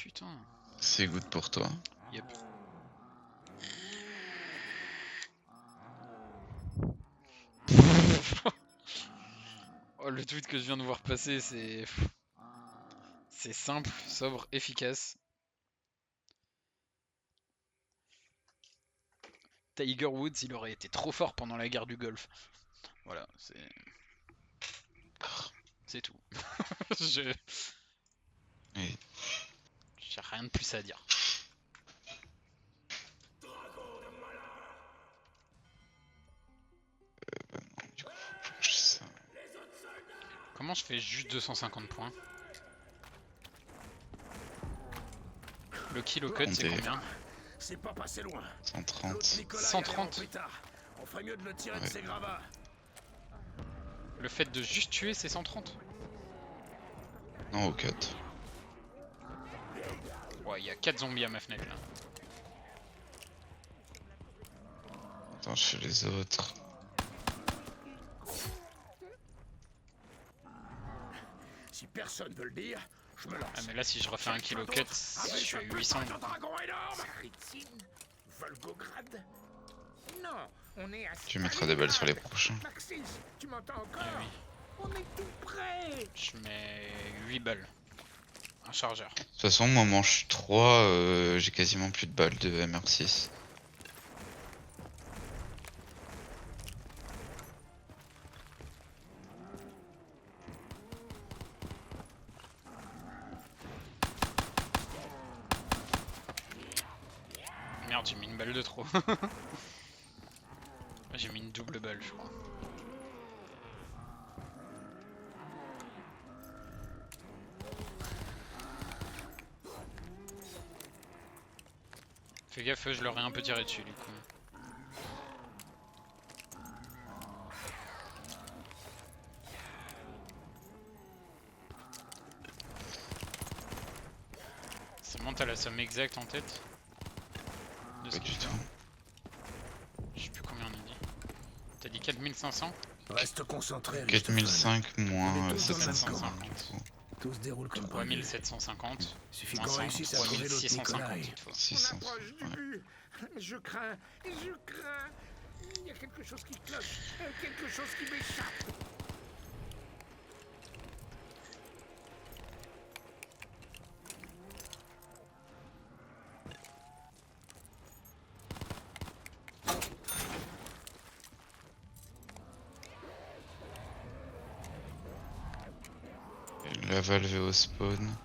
putain. C'est good pour toi. Yep. Oh, le tweet que je viens de voir passer, c'est... C'est simple, sobre, efficace. Tiger Woods, il aurait été trop fort pendant la guerre du Golfe. Voilà, c'est tout. Je... Oui. J'ai rien de plus à dire. Du coup, faut que je sais. Comment je fais juste 250 points? Le kill au cut, c'est combien? C'est pas passé loin. 130. 130. On ferait mieux de le tirer de Ouais. ses gravats. Le fait de juste tuer, c'est 130? Non, au cut. Ouais, il y a 4 zombies à ma fenêtre là. Attends, je fais les autres. Si personne veut le dire, je me lance. Ah mais là si je refais un kill au cut, je suis à 800. Dragon énorme. Saritine, Volgograd. Non, on est à... Tu mettras des balles sur les prochains. Maxis, tu m'entends encore? Ah oui. On est tout près. Je mets 8 balles. Un chargeur. De toute façon, moi, manche 3, j'ai quasiment plus de balles de MR6. Merde, j'ai mis une balle de trop. J'ai mis une double balle, je crois. Fais gaffe, je leur ai un peu tiré dessus du coup. C'est bon, t'as la somme exacte en tête? De ce Pas qu'il du fait. tout. Je sais plus combien on a dit. T'as dit 4500? Reste concentré. 4005 moins On est tous dans le même 750. Tout se déroule comme prévu. 3750. Suffit Moins qu'on 100, réussisse à trouver l'autre 3650 Nikolai. cette fois. 600. On approche du Ouais. but. Je crains. Il y a quelque chose qui cloche. Quelque chose qui m'échappe. La valve est au spawn.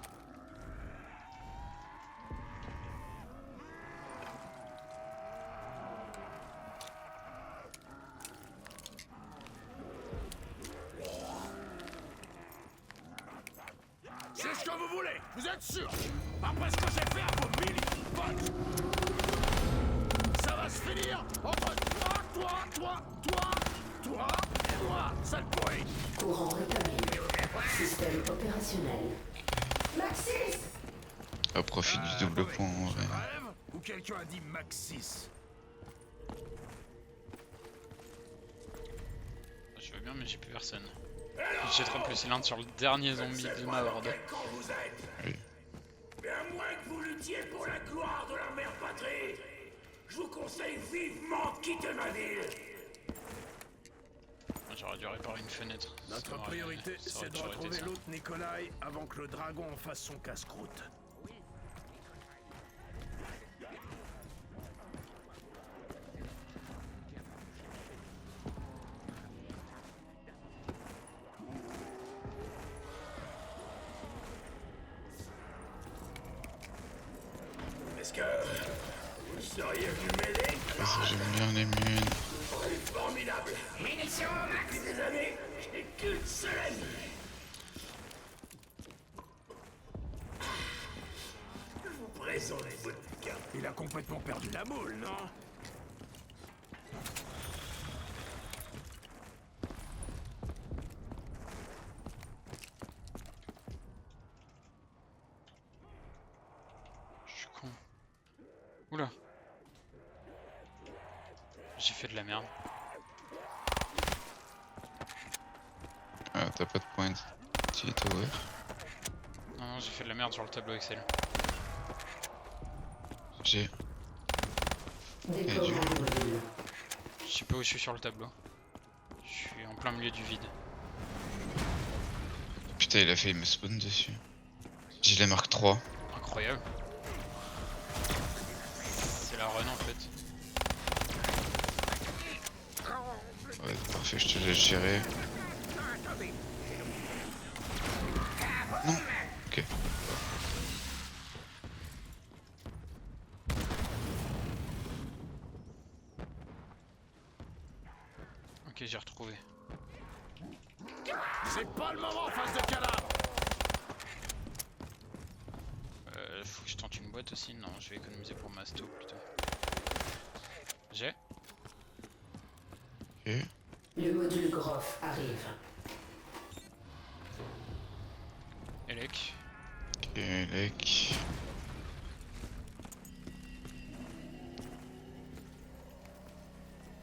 C'est ce que vous voulez. Vous êtes sûr? Après ce que j'ai fait à vos mini-potes, ça va se finir entre toi, sale pourri. Courant rétabli. Système opérationnel. Maxis! À profit du double point en vrai. Rêve ou quelqu'un a dit Maxis? Je veux bien, mais j'ai plus personne. J'ai trop plus cylindre sur le dernier zombie de ma horde. Quand vous êtes, Oui. mais à moins que vous luttiez pour la gloire de la mère patrie, je vous conseille vivement de quitter ma ville. J'aurais dû réparer une fenêtre. Notre Ça aurait- priorité, ça aurait c'est de toujours été retrouver ça. l'autre Nikolai avant que le dragon en fasse son casse-croûte. Est-ce que vous seriez venu m'aider? Parce que j'aime bien les mules. C'est formidable. Depuis des années, je n'ai qu'une seule amie. Je vous présente votre gars. Il a complètement perdu la moule, non? Je suis con. Oula. J'ai fait de la merde. Ah, t'as pas de point. Tu es ouvert. Non, non, j'ai fait de la merde sur le tableau Excel. J'ai. Déploiement du module. Je sais pas où je suis sur le tableau. Je suis en plein milieu du vide. Putain, il a failli me spawn dessus. J'ai les marque 3. Incroyable. C'est la run en fait. Ouais, parfait, je te laisse gérer. Non. Ok. Ok, j'ai retrouvé. C'est pas le moment en face de cadavre. Faut que je tente une boîte aussi. Non, je vais économiser pour Masto plutôt. J'ai. Ok. Le module Groff arrive. Elec. Ok, Lec.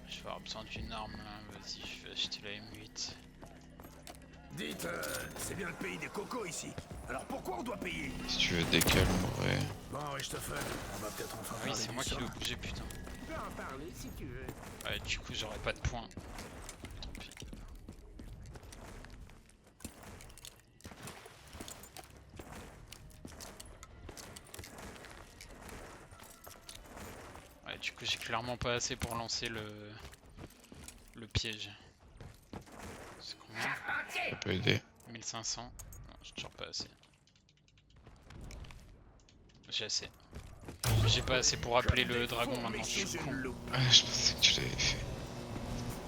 Je vais avoir besoin d'une arme là. Vas-y, je vais acheter la M8. Dites, c'est bien le pays des cocos ici. Alors pourquoi on doit payer? Si tu veux décalibrer. Bon, Richthofen, on va peut-être enfin Oui, parler c'est du moi qui sort. l'ai obligé, putain. Tu peux en parler si tu veux. Ouais, du coup, j'aurai pas de points. Tant pis. Ouais, du coup, j'ai clairement pas assez pour lancer le piège. C'est combien? Ça peut aider. 1500. Non, j'ai toujours pas assez. J'ai assez. J'ai pas assez pour appeler le dragon maintenant, je suis con. Ah, je pensais que tu l'avais fait.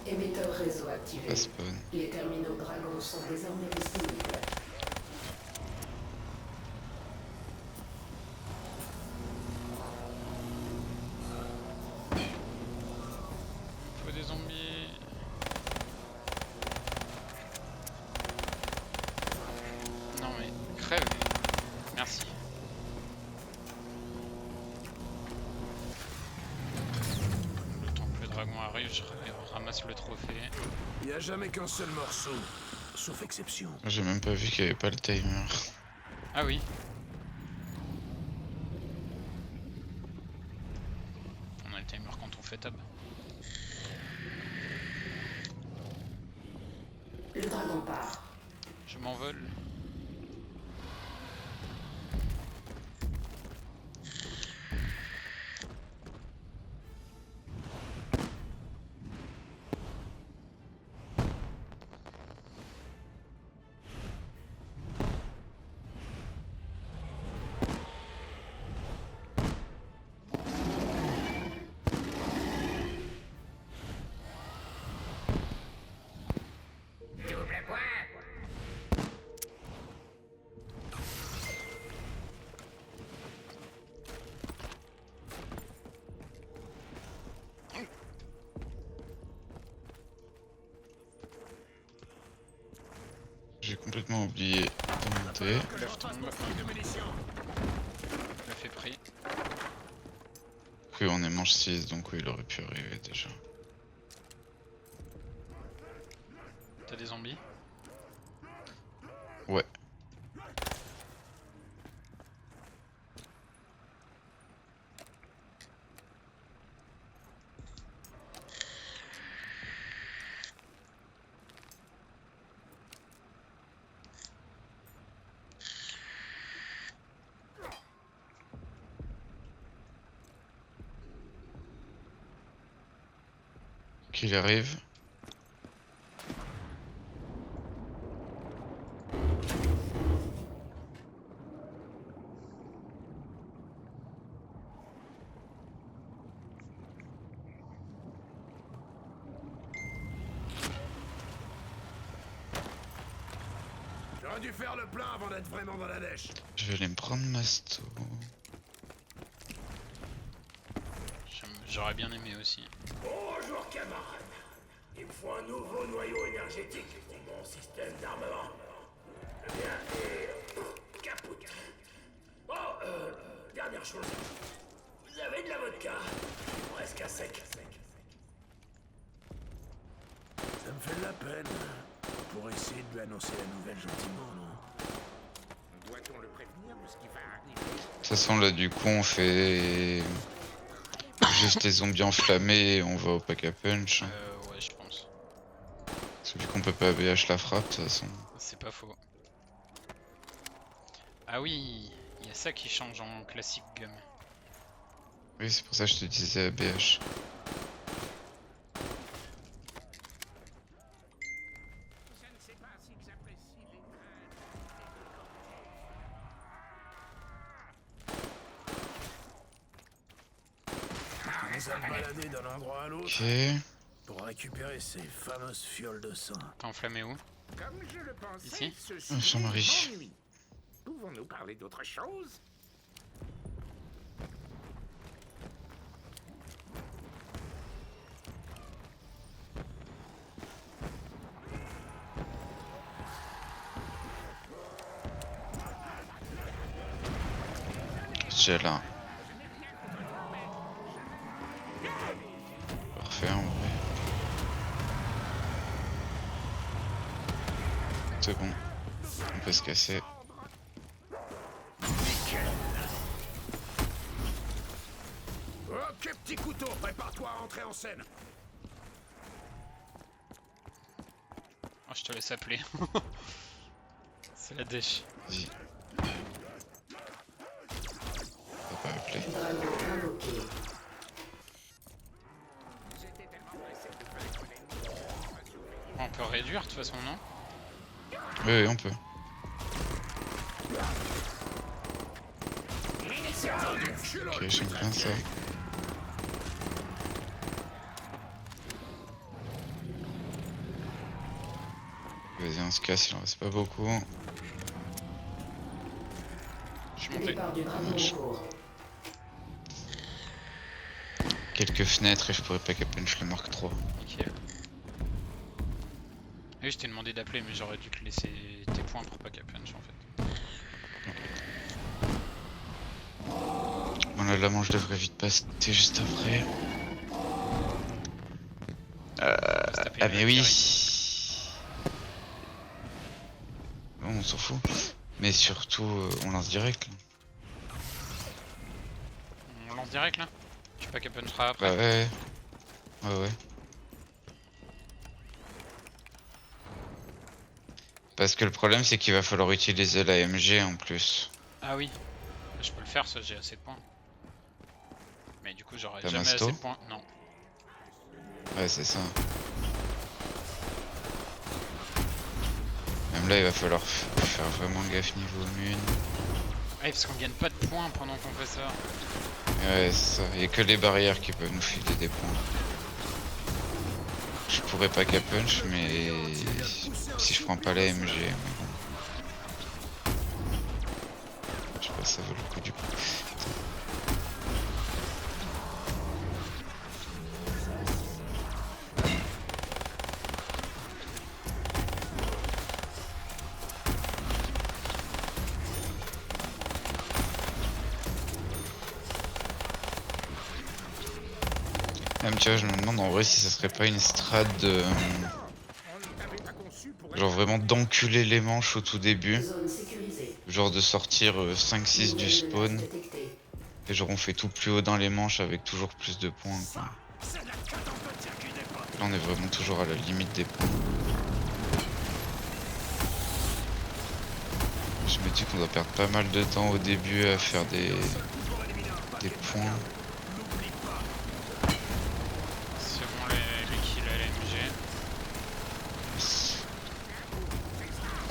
Émetteur réseau activé. Pas spawn. Les terminaux Dragon sont désormais disponibles. Faut des zombies. Non mais crève. Merci. Le temps que le dragon arrive, je ramasse le trophée. Y a jamais qu'un seul morceau, sauf exception. J'ai même pas vu qu'il y avait pas le timer. Ah oui. On a le timer quand on fait tab. Le dragon part. Je m'envole. J'ai complètement oublié de monter. Lève tombe. Je fait pris. Que on est manche 6, donc oui, il aurait pu arriver déjà. T'as des zombies? Ouais. Qu'il arrive. J'aurais dû faire le plein avant d'être vraiment dans la dèche. Je vais aller me prendre Masto. J'aurais bien aimé aussi. Bonjour camarades. Il me faut un nouveau noyau énergétique pour mon système d'armement. Eh bien, et... capoute. Oh, dernière chose. Vous avez de la vodka? Presque à sec. Ça me fait de la peine. Pour essayer de lui annoncer la nouvelle gentiment, non? Doit-on le prévenir de ce qui va arriver? De toute façon, là, du coup, on fait juste les zombies enflammés et on va au pack à punch. Ouais, je pense. Parce que vu qu'on peut pas ABH la frappe, de toute façon. C'est pas faux. Ah oui, il y a ça qui change en classique gum. Oui, c'est pour ça que je te disais ABH. Nous allons balader d'un endroit à l'autre Ok. pour récupérer ces fameuses fioles de sang. T'as enflammé où? Comme je le pensais, Ici ceci Jean-Marie. m'ennuie. Pouvons-nous parler d'autre chose? J'ai là. Parfait en vrai. C'est bon. On peut se casser. Ok, petit couteau, prépare-toi à entrer en scène. Oh, je te laisse appeler. C'est la dèche. Vas-y. T'as pas appelé. Dragon invoqué. On peut réduire de toute façon, non? Oui, on peut. Ok, j'aime bien ça. Vas-y, on se casse, il en reste pas beaucoup. Je suis monté. Départ du dragon en cours. Quelques fenêtres et je pourrais pack à punch le Mark 3. Nickel. Ah oui, je t'ai demandé d'appeler, mais j'aurais dû te laisser tes points pour pack à punch en fait. Bon là, la manche devrait vite passer juste après. Ah mais oui. Bon, on s'en fout. Mais surtout, on lance direct là. On lance direct là? Tu pack à puncheras après? Bah ouais. Ouais ouais. Parce que le problème c'est qu'il va falloir utiliser l'AMG en plus. Ah oui. Je peux le faire, ça j'ai assez de points. Mais du coup j'aurai T'as jamais masto? assez de points. Non. Ouais c'est ça. Même là il va falloir faire vraiment gaffe niveau mune. Ah oui, parce qu'on gagne pas de points pendant qu'on fait ça. Ouais c'est ça. Il y a que les barrières qui peuvent nous filer des points. Je pourrais pas qu'à punch mais si je prends pas la MG, mais bon. Je sais pas si ça vaut le coup du coup. Même tu vois, je me demande en vrai si ça serait pas une strat de... genre vraiment d'enculer les manches au tout début. Zone sécurisée. Genre de sortir 5-6 du Nouvelle spawn. menace détectée. Et genre on fait tout plus haut dans les manches avec toujours plus de points quoi. C'est de la carte en peu de circuit des potes. Là on est vraiment toujours à la limite des points. Je me dis qu'on doit perdre pas mal de temps au début à faire des points. C'est bon les kills à l'AMG.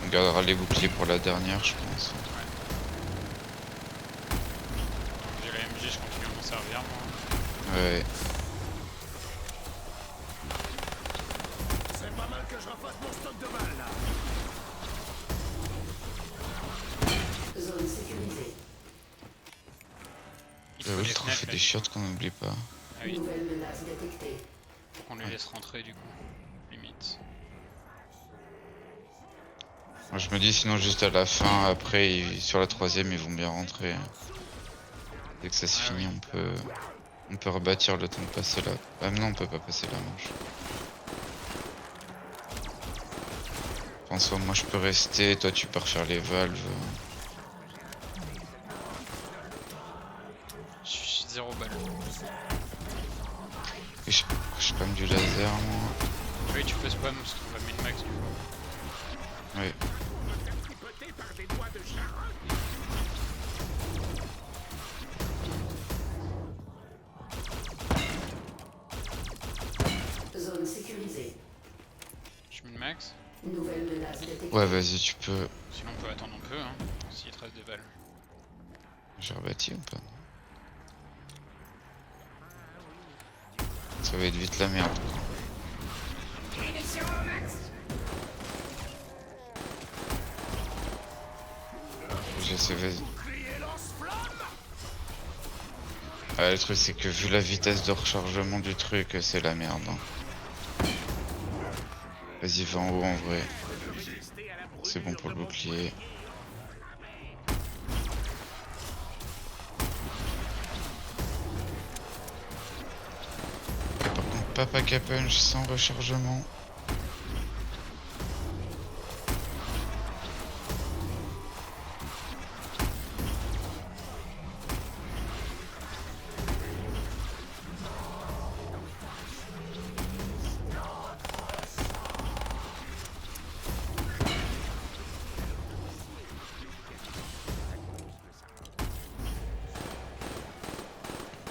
On gardera les boucliers pour la dernière je pense. J'ai l'AMG, je continue à m'en servir moi. Ouais. C'est pas mal que je refasse mon stock de balles là. Zone sécurisée. Il faut Oui, les le trophée fenêtres, des là, chiottes qu'on n'oublie pas. Ah oui, Nouvelle menace détectée. faut qu'on les laisse rentrer du coup. Limite. Moi, je me dis sinon juste à la fin, après sur la troisième ils vont bien rentrer. Dès que ça se Ah finit on peut rebâtir le temps de passer là. Ah mais non on peut pas passer la manche. François moi je peux rester, toi tu peux refaire les valves. Je suis 0 balles. Je spam du laser moi. Oui, tu peux spam parce qu'on va min-max du coup. Oui. Tripoté par des doigts de charogne. Zone sécurisée. Je min-max. Nouvelle menace détectée. Ouais, vas-y, tu peux. Sinon on peut attendre un peu, hein, s'il te reste des balles. J'ai rebâti ou pas? Ça va être vite la merde. Munitions au max. J'essaie, vas-y. Bouclier lance-flamme. Ah, le truc c'est que vu la vitesse de rechargement du truc, c'est la merde. Hein. Vas-y, va en haut en vrai. Résister à la brûlure C'est bon pour de le mon bouclier. Par contre, pas pack à punch sans rechargement.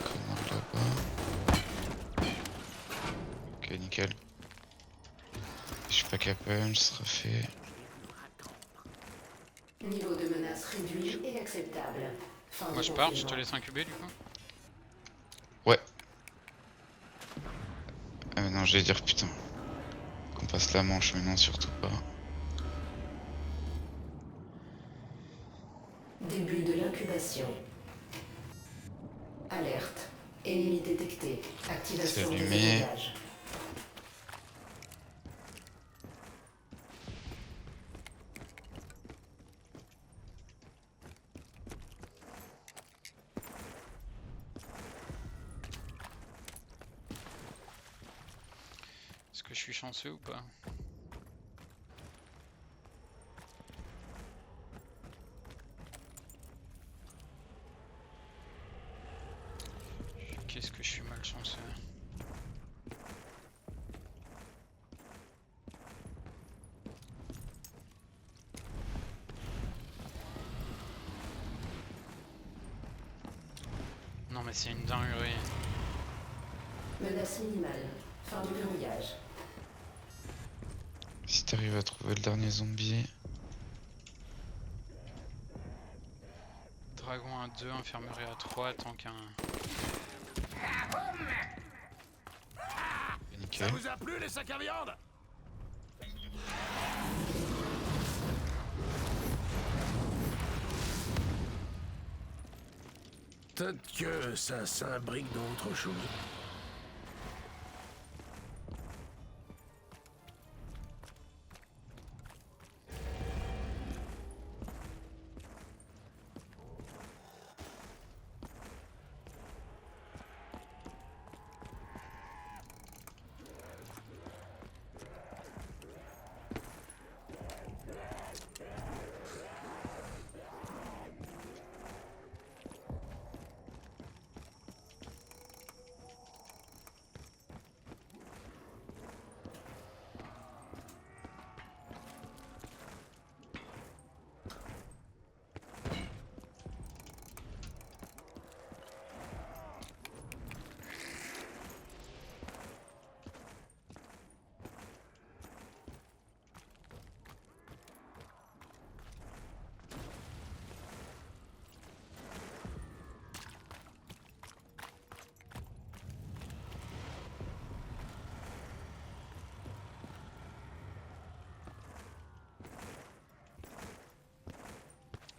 Connard là-bas. Ok, nickel. Je suis pack à punch, ce sera fait. Niveau de menace réduit et acceptable. Fin Moi de je pars, je te confinement. laisse incuber du coup. Ouais. Ah mais non, j'allais dire putain. Qu'on passe la manche, mais non, surtout pas. Début de l'incubation. Alerte. Ennemi détecté. Activation C'est des allumé. étages. Est-ce que je suis chanceux ou pas? Qu'est-ce que je suis malchanceux? Non mais c'est une dinguerie. Menace minimale. Fin du verrouillage. Si t'arrives à trouver le dernier zombie. Dragon à 2, infirmerie à 3, tank à 1. Ça Nickel. vous a plu les sacs à viande? Peut-être que ça s'imbrique dans autre chose.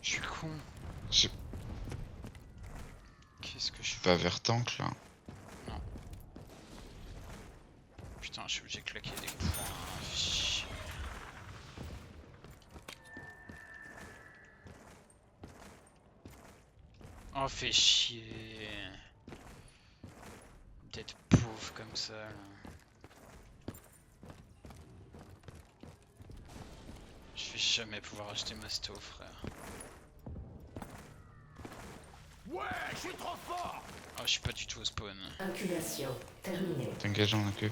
Je suis con. Je Qu'est-ce que je suis fais? pas vers tank là. Putain, je suis obligé de claquer des points. Chier. Oh, fait chier. D'être pauvre comme ça. Là. Je vais jamais pouvoir acheter ma stove, frère. Ouais, je suis trop fort. Oh, je suis pas du tout au spawn. De Incubation terminée. T'engages en queue.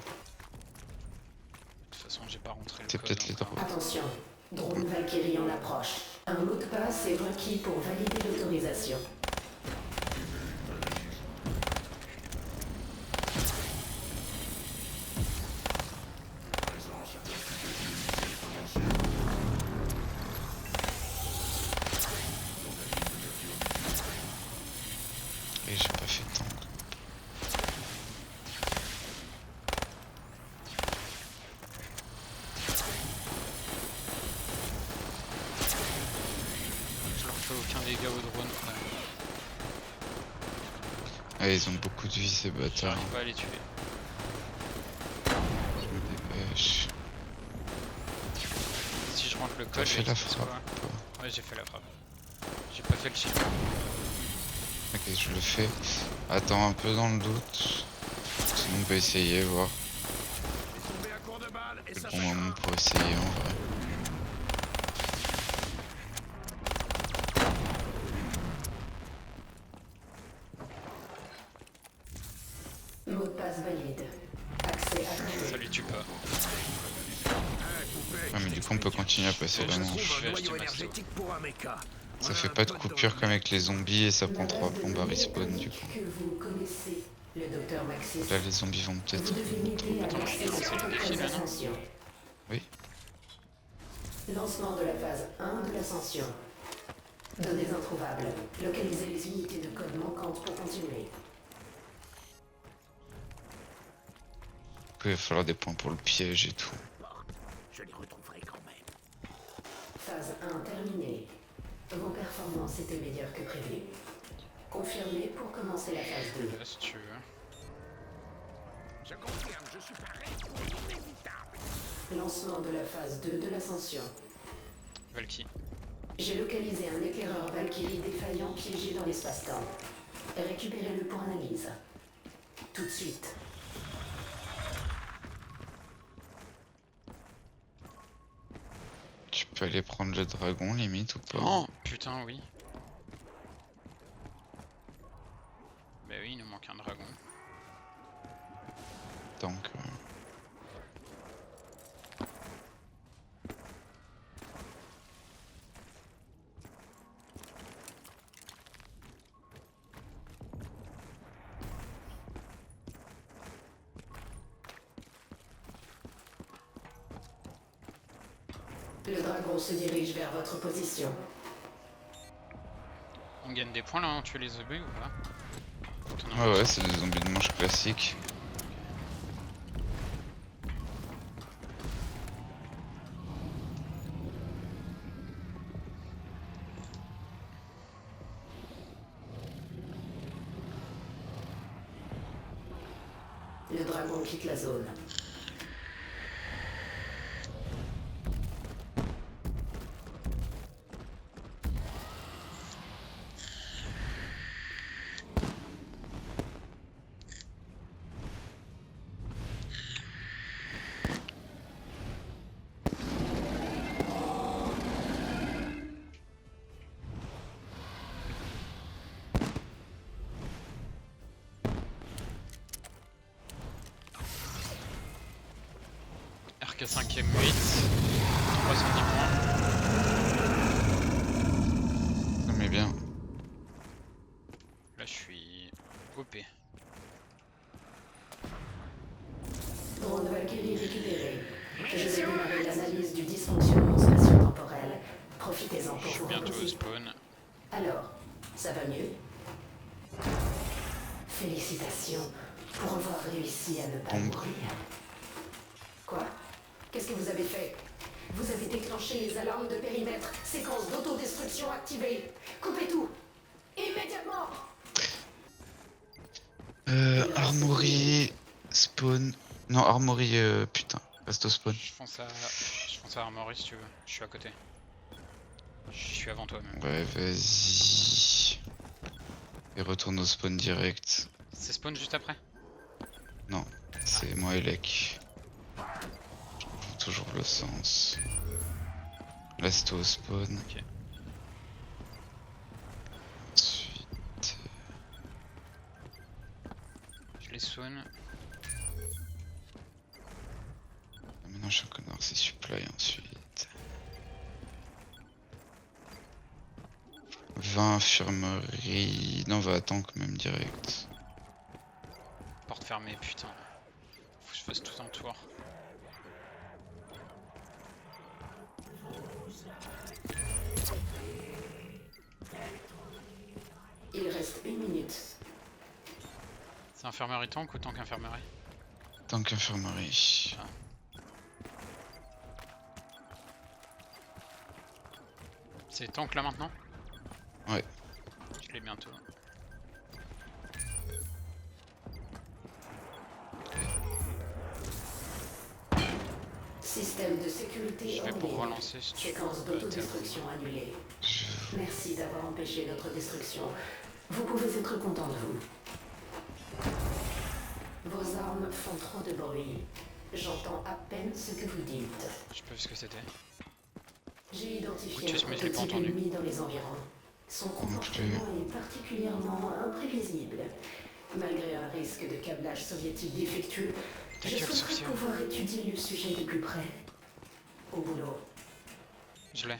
toute façon, j'ai pas rentré le C'est code peut-être les encore. droits. Attention, drone Valkyrie en approche. Un mot de passe est requis pour valider l'autorisation. Et j'ai pas fait de temps. Je leur fais aucun dégât au drone, frère. Ah, ils ont beaucoup de vie ces bâtards. J'arrive pas à les tuer. Je me dépêche. Si je rentre le T'as code, fait il la se passe frappe quoi ou pas? Ouais, j'ai fait la frappe. J'ai pas fait le shield. Ok, je le fais. Attends un peu dans le doute. Sinon on peut essayer, voir. Tombé à court de balles et C'est ça le bon moment pour essayer en vrai. Mot de passe valide. Accès accordé. Ça lui tue pas. Ouais, mais du coup on peut continuer à passer la Je manche. trouve Je vais un acheter noyau Masto. énergétique pour un mecha. Ça fait pas de coupure comme avec les zombies et ça prend 3 plombes à respawn du coup. Que vous connaissez, le docteur Maxis. Là les zombies vont Vous peut-être... devez m'aider à lancer lancer le cette défi, là, non ascension. Oui. Lancement de la phase 1 de l'ascension. Données introuvables. Localisez les unités de code manquantes pour continuer. Il va falloir des points pour le piège et tout. Je les retrouverai quand même. Phase 1 terminée. Vos performances étaient meilleures que prévu. Confirmé pour commencer la phase 2. Là, si tu veux. Je confirme, je suis pareil pour l'inévitable. Lancement de la phase 2 de l'ascension. Valky. J'ai localisé un éclaireur Valkyrie défaillant piégé dans l'espace-temps. Récupérez-le pour analyse. Tout de suite. Tu peux aller prendre le dragon limite ou pas? Oh putain, oui. Bah oui, il nous manque un dragon. Donc... Le dragon se dirige vers votre position. On gagne des points là, on tue les zombies ou pas? T'en as Ouais un ouais, c'est des zombies de manche classiques. Le dragon quitte la zone. RK 5ème 8. 310 points. Ça met bien. Là je suis OP. Drone Valkyrie récupéré. Je vais démarrer l'analyse du dysfonctionnement spatio-temporel. Profitez-en Je pour suis vous bientôt au reposer. spawn. Alors, ça va mieux? Félicitations pour avoir réussi à ne pas mourir. Quoi? Qu'est-ce que vous avez fait? Vous avez déclenché les alarmes de périmètre. Séquence d'autodestruction activée. Coupez tout! Immédiatement! Armory... Spawn... Non, Armory... putain, reste au spawn. Je pense à Armory si tu veux. Je suis à côté. Je suis avant toi même. Ouais, vas-y. Et retourne au spawn direct. C'est spawn juste après? Non, c'est moi et Lek. Je trouve toujours le sens. Là c'était au spawn. Ok. Ensuite... les soins. Maintenant, je suis un connard, c'est supply ensuite. 20 infirmerie. Non, on va attendre quand même direct. Porte fermée, putain. Faut que je fasse tout un tour. Il reste 1 minute. C'est infirmerie tank ou tank infirmerie? Tant qu'infirmerie. C'est tank là maintenant? Ouais. Je l'ai bientôt. Système de sécurité Je vais en pour ligne. relancer si tu Séquence veux. d'autodestruction annulée. Merci d'avoir empêché notre destruction. Vous pouvez être content de vous. Vos armes font trop de bruit. J'entends à peine ce que vous dites. Je peux vu ce que c'était. J'ai identifié Outus, un mais je l'ai pas prototype entendu. ennemi dans les environs. Son comportement est particulièrement imprévisible. Malgré un risque de câblage soviétique défectueux, Ta je gueule, souhaiterais Sophia. pouvoir étudier le sujet de plus près. Au boulot. Je l'ai.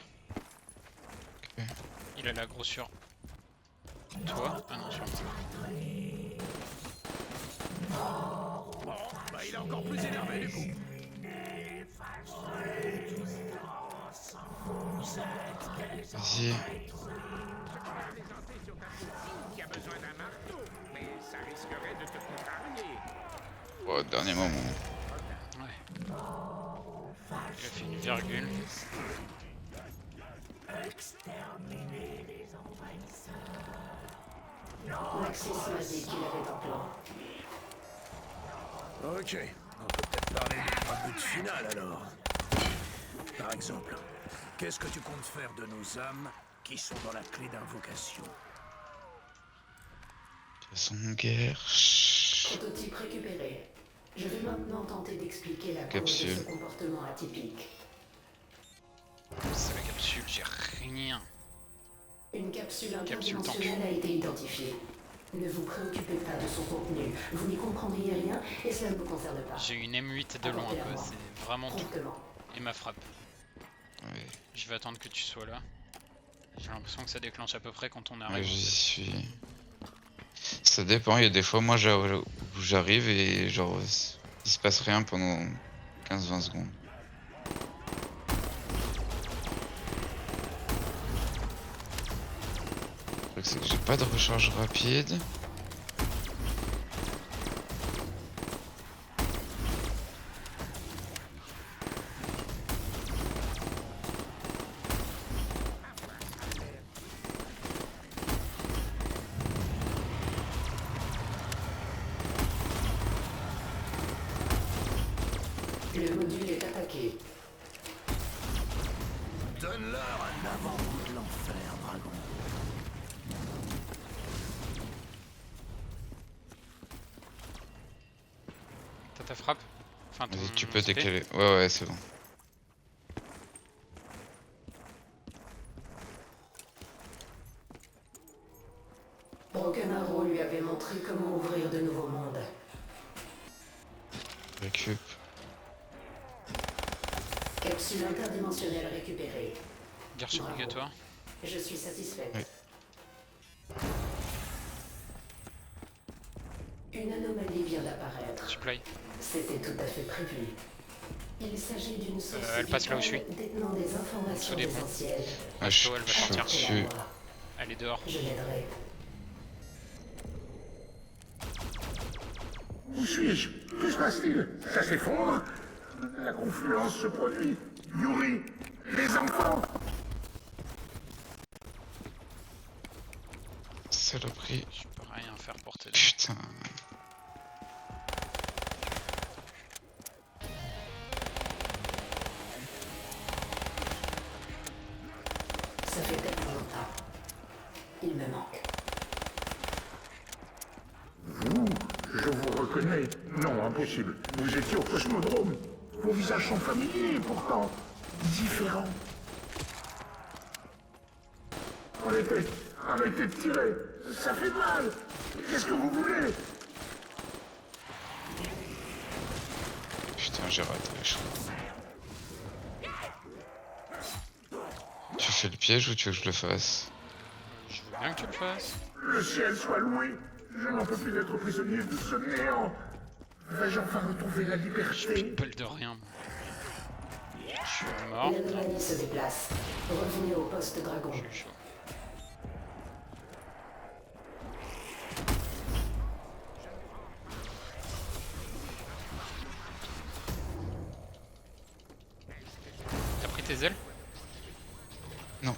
Ok. Il a la grossure. Toi? Ah non, sur moi. Bon, bah il est encore plus énervé du coup. Vas-y. Plaisanter sur ta cousine qui a besoin d'un marteau, mais ça risquerait de te contrarier. Oh, dernier moment. Ouais. Il a fait une virgule. Maxis m'a dit qu'il avait un plan. Ok, on peut peut-être parler du but final alors. Par exemple, qu'est-ce que tu comptes faire de nos âmes qui sont dans la clé d'invocation? Son guerre. Prototype récupéré. Je vais maintenant tenter d'expliquer la cause de Capsule. ce comportement atypique. C'est la capsule, j'ai rien. Une capsule Capsule interdimensionnelle a été identifiée. Ne vous préoccupez pas de son contenu. Vous n'y comprendriez rien et cela ne vous concerne pas. J'ai une M8 de loin, quoi. C'est vraiment tout. Promptement. Et ma frappe. Ouais, Je vais attendre que tu sois là. J'ai l'impression que ça déclenche à peu près quand on ouais, arrive. j'y suis. Ça dépend, il y a des fois moi où j'arrive et genre il se passe rien pendant 15-20 secondes. Le truc c'est que j'ai pas de recharge rapide. Le module est attaqué. Donne-leur un avant-goût de l'enfer, dragon. T'as ta frappe? Enfin, ton Vas-y, tu peux TP? décaler. Ouais, c'est bon. Broken Arrow lui avait montré comment ouvrir de nouveaux mondes. Récup. Capsule interdimensionnelle récupérée. Garche Bravo. obligatoire. Je suis satisfaite. Oui. Une anomalie vient d'apparaître. Supply. C'était tout à fait prévu. Il s'agit d'une source elle passe là où je suis. détenant des informations Sous des ponts. essentielles. Ah, je elle va suis sortir. au-dessus. Elle est dehors. Je l'aiderai. Où suis-je? Que se passe-t-il? Ça s'effondre? La confluence se produit. Yuri, les enfants! Saloperie. Je peux rien faire pour t'aider. Putain. Ça fait tellement longtemps. Il me manque. Vous, je vous reconnais. Non, impossible. Vous étiez au cosmodrome. Vos visages sont familiers et pourtant différents. Arrêtez de tirer. Ça fait mal. Qu'est-ce que vous voulez? Putain, j'ai raté, je crois. Tu fais le piège ou tu veux que je le fasse? Je veux bien que tu le fasses. Le ciel soit loué. Je n'en peux plus d'être prisonnier de ce néant. Vais-je enfin retrouver la liberté? Pelle de rien. Moi. Je suis mort. L'anomalie se déplace. Revenez au poste dragon. Je suis chaud. T'as pris tes ailes? Non.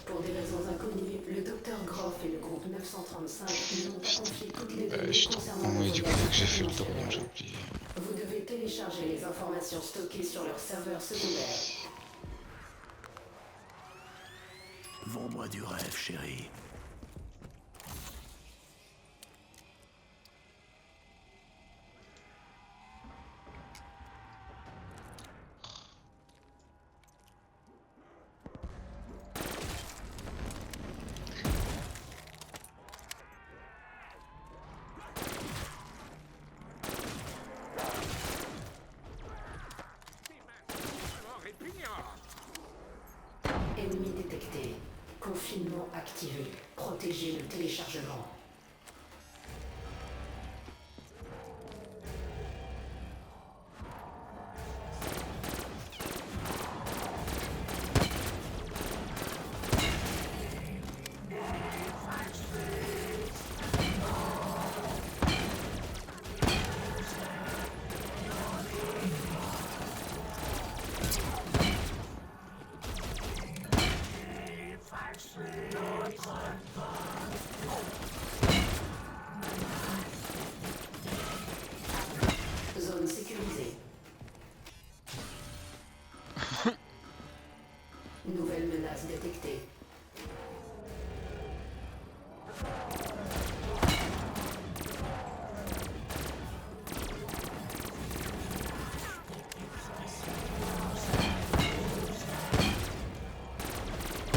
Pour des raisons inconnues, le docteur Groff et le groupe 935 n'ont pas confié toutes les données Je suis trop concernant con, le et du coup, voyage dès que j'ai fait le dimensionnel. drone, j'ai oublié. Vous devez télécharger les informations stockées sur leur serveur secondaire. Vends-moi du rêve, chérie. Ennemi détecté. Confinement activé. Protégez le téléchargement. Zone sécurisée. Nouvelle menace détectée.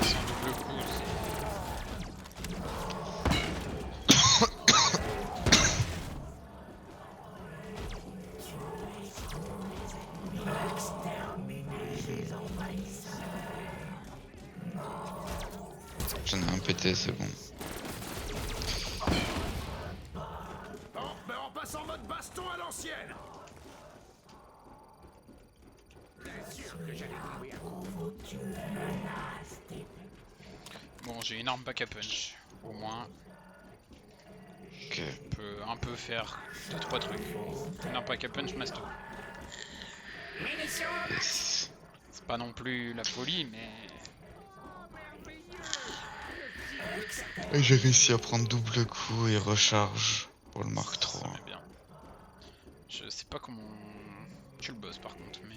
Sans double coup, J'en ai un pété, c'est bon. Bon, ben on passe en mode baston à l'ancienne. bon, j'ai une arme pack à punch. Au moins, Ok. je peux un peu faire 2-3 trucs. Une arme pack à punch, masto. Yes. C'est pas non plus la folie, mais Et j'ai réussi à prendre double coup et recharge pour le Mark ça III. met bien. Je sais pas comment tu le bosses par contre, mais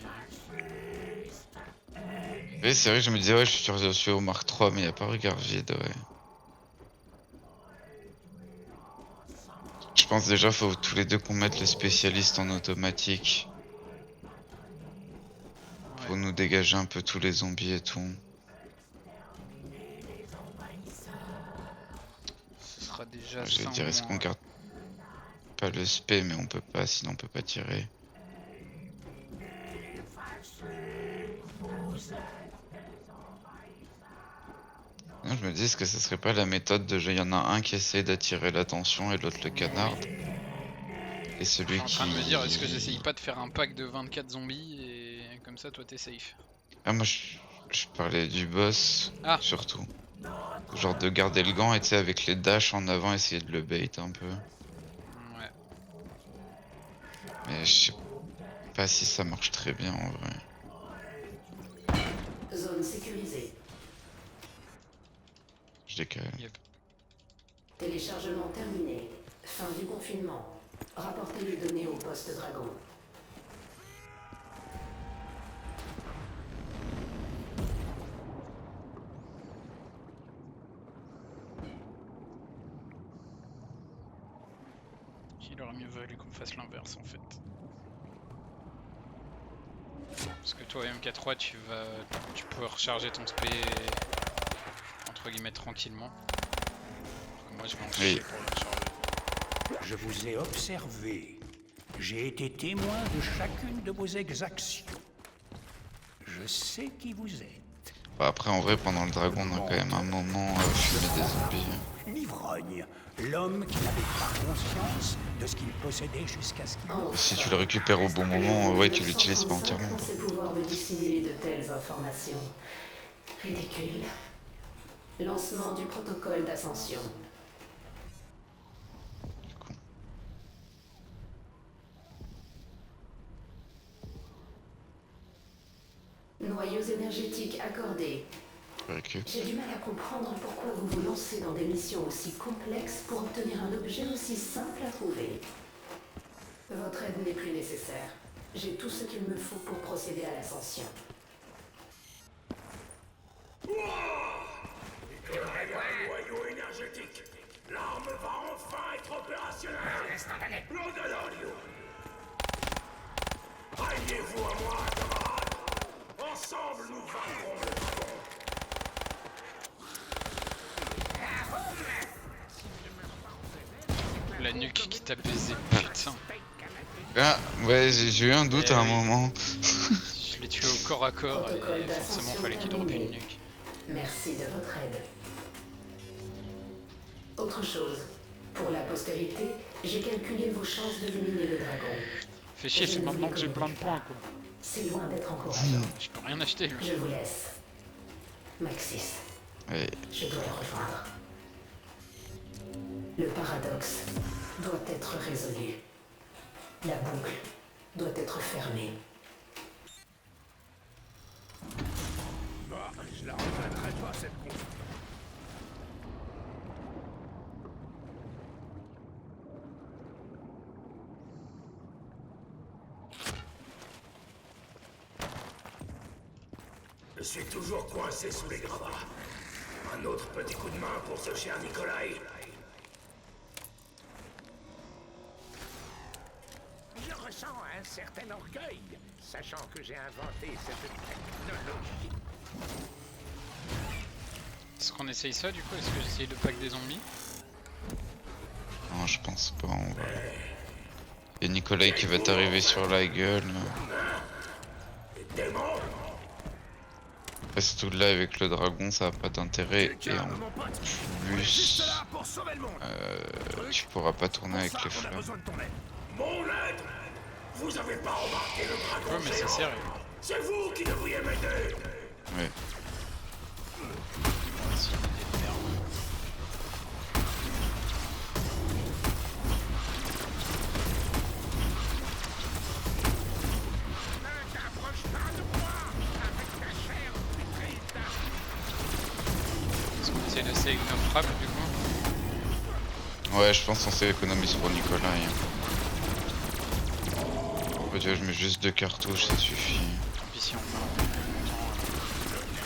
Oui, c'est vrai que je me disais, ouais, je suis au Mark III, mais il n'y a pas regard vide, ouais. Je pense déjà faut tous les deux qu'on mette le spécialiste en automatique. Pour nous dégager un peu tous les zombies et tout. ce sera déjà Je vais ça. dire, au est-ce moins. qu'on garde pas le spé, mais on peut pas, sinon on peut pas tirer. Non, je me dis, est-ce que ce serait pas la méthode de il y en a un qui essaie d'attirer l'attention et l'autre le canarde. Et celui Je suis en train qui... de me dire, est-ce que j'essaye pas de faire un pack de 24 zombies et comme ça toi t'es safe. Ah, moi je parlais du boss, Ah. surtout. Genre de garder le gant et tu sais, avec les dashs en avant, essayer de le bait un peu. Ouais. Mais je sais pas si ça marche très bien en vrai. Zone sécurisée. Je décale. Yep. Téléchargement terminé. Fin du confinement. Rapportez les données au poste dragon. Il aurait mieux valu qu'on fasse l'inverse en fait. Parce que toi MK3 tu peux recharger ton spé entre guillemets tranquillement. Alors que moi je vais en chier Oui. pour le recharger. Je vous ai observé. J'ai été témoin de chacune de vos exactions. Je sais qui vous êtes. Bah, après, en vrai, pendant le dragon, on a quand même un moment fumé des zombies. L'ivrogne, l'homme qui n'avait pas conscience de ce qu'il possédait jusqu'à ce qu'il... Si tu le récupères au bon moment, ouais, tu l'utilises pas entièrement. Ses pouvoirs de dissimuler de telles informations. Ridicule. Lancement du protocole d'ascension. Noyaux énergétiques accordés. J'ai du mal à comprendre pourquoi vous vous lancez dans des missions aussi complexes pour obtenir un objet aussi simple à trouver. Votre aide n'est plus nécessaire. J'ai tout ce qu'il me faut pour procéder à l'ascension. Un noyau énergétique. L'arme va enfin être opérationnelle. L'Odalorio. Alliez-vous à moi, camarades. Ensemble, nous vaincrons le dragon. La nuque qui t'a baisé, putain. Ah, ouais, j'ai eu un doute à un moment. Je l'ai tué au corps à corps et forcément fallait qu'il droppe une nuque. Merci de votre aide. Autre chose. Pour la postérité, j'ai calculé vos chances d'éliminer le dragon. Fais chier, c'est maintenant que j'ai plein de points quoi. C'est loin d'être encourageant. Je peux rien acheter lui. Je vous laisse. Maxis. Ouais. Je dois le rejoindre. Le paradoxe doit être résolu. La boucle doit être fermée. Bah, je la regretterai pas, cette con. Je suis toujours coincé sous les gravats. Un autre petit coup de main pour ce cher Nikolai. Je ressens un certain orgueil, sachant que j'ai inventé cette technologie. Est-ce qu'on essaye ça du coup? Est-ce que j'essaye le pack des zombies? Non, je pense pas, on va... Et Nikolai qui va t'arriver sur la gueule. Démon. Après, surtout là, avec le dragon, ça a pas d'intérêt. Et en Calme, mon pote. plus, Là pour sauver le monde. tu pourras pas tourner avec Ça, les on a flammes. besoin de ton aide. Mon aide. Vous avez pas remarqué le dragon Ouais mais c'est géant. sérieux. C'est vous qui devriez m'aider. Ouais. S'il y a des merdes. Ne t'approche pas de moi avec ta chair putride. Est-ce qu'on essaye de save nos frappes du coup? Ouais, je pense qu'on s'économise pour Nikolai. Ouais, tu vois, je mets juste 2 cartouches, ça suffit. Tant pis si on meurt.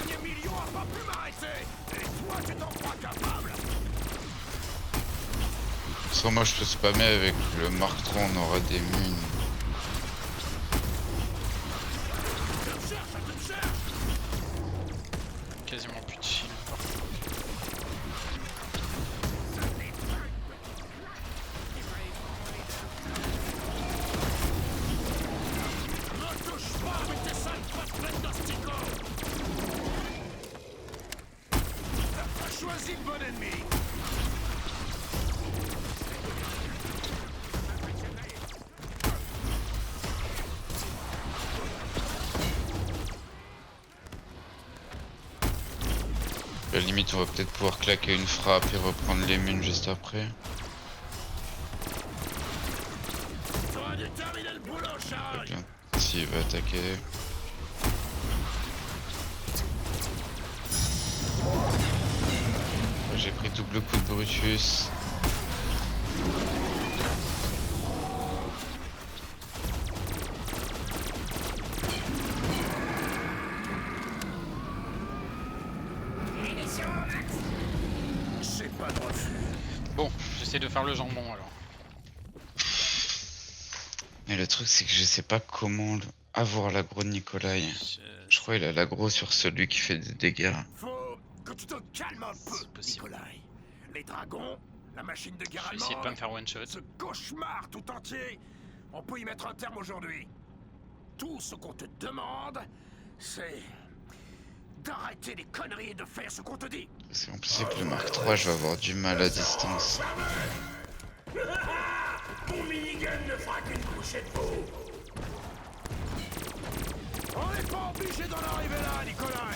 Dernier million a pas pu m'arrêter. Et toi, tu t'en crois capable. Sans moi, je peux spammer avec le Mark III, on aura des mines. Quasiment plus de shield. Ne touche pas avec tes sales pattes pleines d'asticots. T'as pas choisi le bon ennemi. À la limite, on va peut-être pouvoir claquer une frappe et reprendre les mines juste après. T'auras dû terminer le boulot, Très Charles. bien. S'il va attaquer. J'ai pris double coup de Brutus. C'est pas de refus. Bon, j'essaie de faire le jambon alors. Mais le truc, c'est que je sais pas comment avoir l'aggro de Nikolai. Je crois qu'il a l'aggro sur celui qui fait des dégâts. Faut que tu te calmes un peu, C'est possible. Nikolai. Les dragons, la machine de guerre Je vais essayer de allemande, pas me faire one shot. ce cauchemar tout entier, On peut y mettre un terme aujourd'hui. Tout ce qu'on te demande, c'est d'arrêter les conneries et de faire ce qu'on te dit. Parce qu'en plus avec le Mark 3 je vais avoir du mal à distance. Mon minigun ne fera qu'une couchée de peau. On n'est pas obligé d'en arriver là, Nicolas.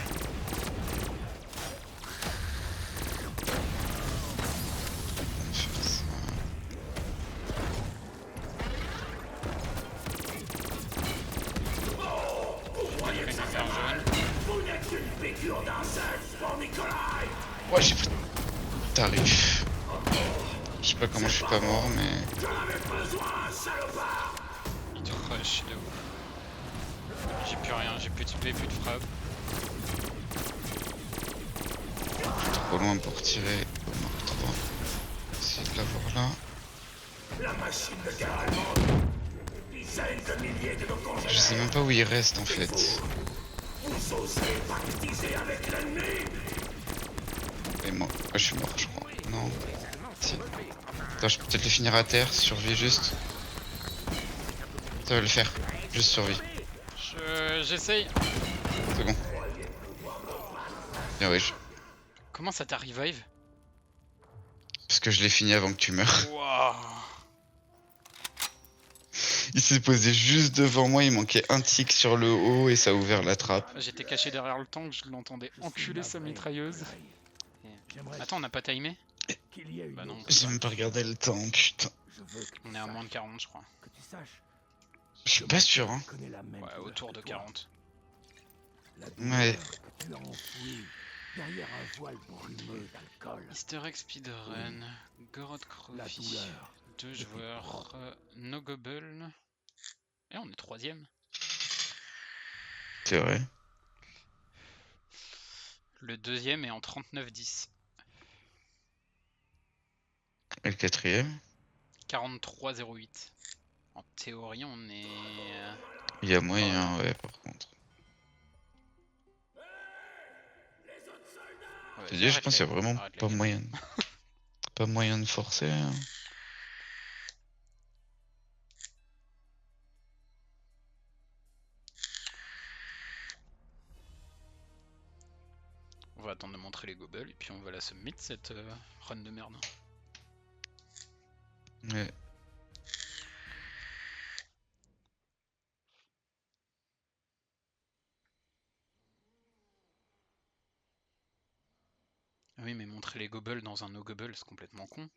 On va faire ça. Vous n'êtes qu'une piqûre d'insecte pour Nicolas. Ouais, j'ai pris tarif. Je sais pas comment je suis pas mort, mais J'en avais besoin, salopard. Il te rush de ouf. J'ai plus rien, j'ai plus de spé, plus de frappe. trop loin pour tirer au Mark 3. Essayer de l'avoir là. La machine de guerre allemande. Dizaines de milliers de nos congénères. Je sais même pas où il reste en fait. Vous osez pactiser avec l'ennemi. Et moi, je suis mort je crois. Non. Si. Attends, je peux peut-être le finir à terre, survie juste. Ça va le faire. Juste survie. J'essaye. C'est bon. Bien oui, Comment ça t'a revive? parce que je l'ai fini avant que tu meurs. Waouh. Il s'est posé juste devant moi, il manquait un tic sur le haut et ça a ouvert la trappe. J'étais caché derrière le tank, je l'entendais enculer sa mitrailleuse. Attends, on n'a pas timé? Qu'il y ait une Bah non. J'ai même pas regardé le temps, putain. Je veux que On est à moins de 40 je crois. tu saches. Je suis pas sûr hein. Je connais la même Ouais, douleur autour que de toi. 40. La Ouais. douleur que tu as enfouie derrière un voile brumeux d'alcool. Easter egg speedrun, Gorod La Crovi, douleur. 2 joueurs, No Gobble. Et on est 3ème. C'est vrai. Le 2ème est en 39-10. Et le quatrième? 43-08. En théorie, on est. Il y a moyen, ouais, par contre. Ouais, Je te dis, je arrête pense qu'il y a les- vraiment arrête les pas gars. moyen. Pas moyen de forcer. Hein. On va attendre de montrer les gobels et puis on va la submit cette run de merde. Ouais. Ah oui, mais montrer les gobels dans un no gobble, c'est complètement con.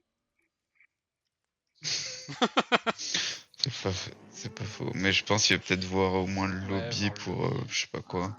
C'est pas faux. Mais je pense qu'il va peut-être voir au moins le Ouais, lobby voir le pour lobby. je sais pas quoi.